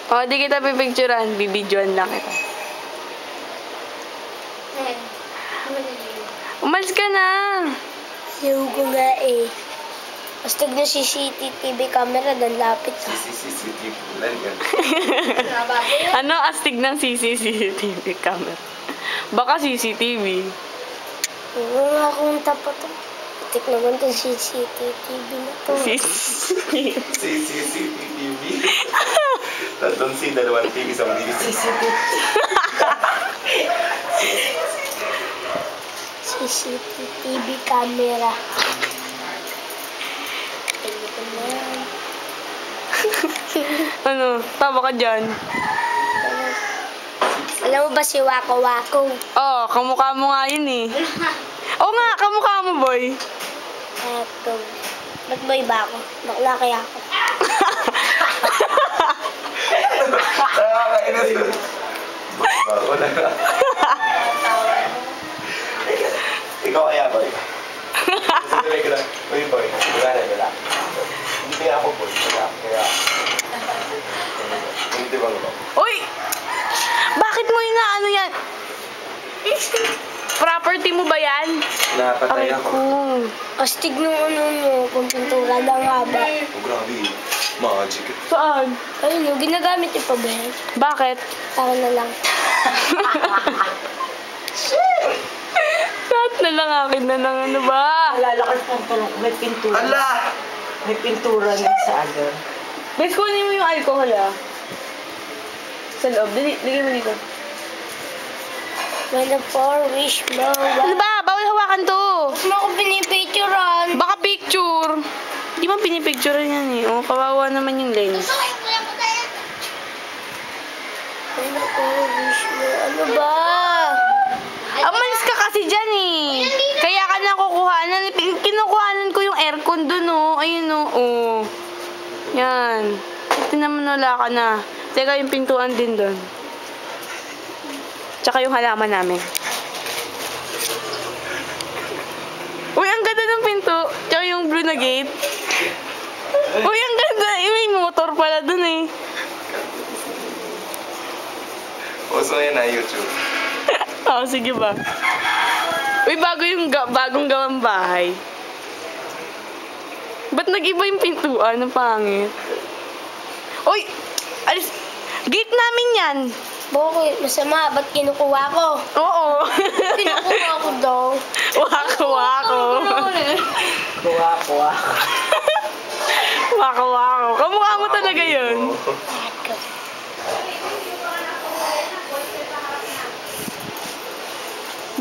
O, di kita pipicturean. Bibidyoan lang kita. Umalis ka na. Ayaw ko nga eh. Basta na CCTV camera, dan lapit. CCTV. Lalagyan. Ano astig ng CCTV camera? Baka CCTV. Oo nga kung tapat to. Patik naman itong CCTV na to. CCTV. Tatlong C, dalawang T, isang D. CCTV camera. Ano? Tama ka dyan. Alam mo ba si Wako Wako? Oo, kamukha mo nga yun eh. Oo nga, kamukha mo, boy. Eto. Ba't ba iba ako? Bakla kaya ako. Nakakainis yun. Wala ka. Ikaw kaya, boy. Uy, boy. Wala. Hindi ako, boy. Kaya... Hindi ba mo? Uy! Bakit mo inaano yan? Property mo ba yan? Napatay ako. Astig nung ano nyo, kung pintura lang haba. Oh, grabe. Magic. Saan? Ayun yung ginagamit yung pabahit. Bakit? Para na lang. Lahat na lang akin na lang ano ba? Lalakas ng tulong. May pintura. Ala! May pintura na sa agad. Bes, kunin mo yung alcohol ah. Sa loob. Dili mo dito. When the four wish mo. Ano ba? Bawal hawakan to. Ba't mo ako pinipicturean? Baka picture. Di mo pinipicture yan eh. Oh, kawawa naman yung lens. When the four wish mo. Ano ba? Amalis ka kasi dyan eh. Kaya ka nakukuhanan. Kinukuhanan ko yung aircon dun oh. Ayun oh. Oh. Yan. Ito naman wala ka na. Teka yung pintuan din dun. Tsaka yung halaman namin. Uy, ang ganda ng pinto. Tsaka yung blue na gate. Uy, ang ganda. May motor pala dun eh. Uso yan na YouTube. Oo, sige ba? Uy, bagong gawang bahay. Ba't nag-iba yung pintuan? Ang pangit. Uy! Alis! Gate namin yan! Bakit? Masama. Ba't kinukuha ko? Oo. Kinukuha ko daw. Wako. Kuha. Wako. Kamukha mo talaga yun.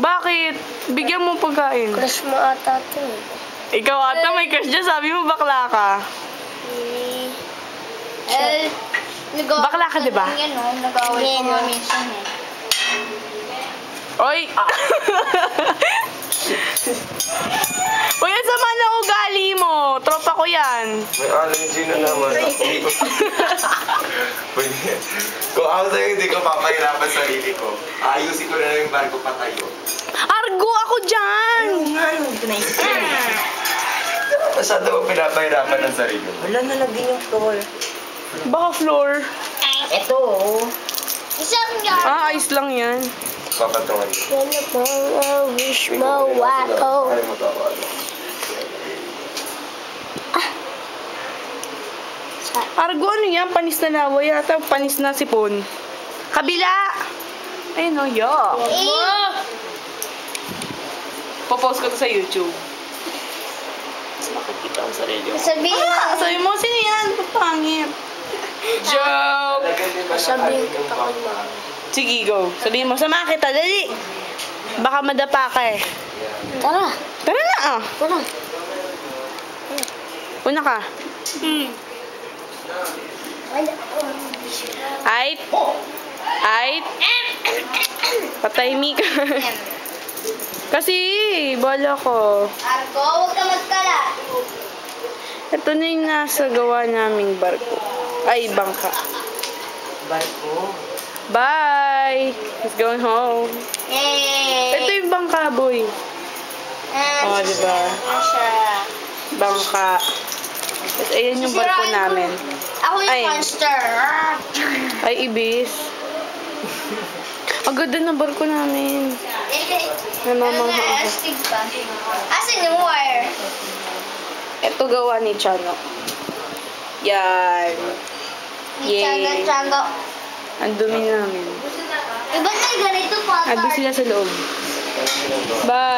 Bakit? Bigyan mo pagkain. Crush mo ata ito eh. Ikaw ata may crush dyan. Sabi mo bakla ka. Bakla ka, diba? Nag-away ko nga minsan eh. Oy! Uy, ang sama na ugali mo. Tropa ko yan. May allergy na naman ako. Kung ako sa'yo, hindi ko papahirapan sarili ko. Ayusin ko na lang yung barko patayo. Argo ako dyan! Ito na isip ko. Masyado mo pinapahirapan ng sarili mo. Wala na lagyan yung floor. Baka floor. Ito oh. Isang yard. Ayos lang yan. Papatungan ko. When the four wish mo. Wako. Ay mo tawa. Argo, ano yan? Panis na lawa yata. Panis na sipon. Kabila! Ayun o, Popost ko to sa YouTube. Makikita ko sa radio. Sabihin mo. Sabi mo, sino yan? Pangit. Joke! Sabihin kita ko na. Sige, go. Sabihin mo, sama kita, dali. Baka madapa ka eh. Tara. Tara na ah. Tara. Una ka. Ay. Patahimik ka. Kasi, bala ko. Argo, huwag ka magkala. Ito na yung nasa gawa naming barko. Ay, bangka. Barko. Bye! Let's go home. Yay! Ito yung bangka, boy. Oh, diba? Bangka. Tapos, ayan yung barko namin. Ako yung Ay. monster. Ay, ibis. Ang ganda ng barko namin. Namamangha ako. Astig pa. Asan yung wire? Ito gawa ni Chano. Yan. Yay. Tsaga. Ang dumi namin. Iba tayo ganito pa. Ando sila sa loob. Bye.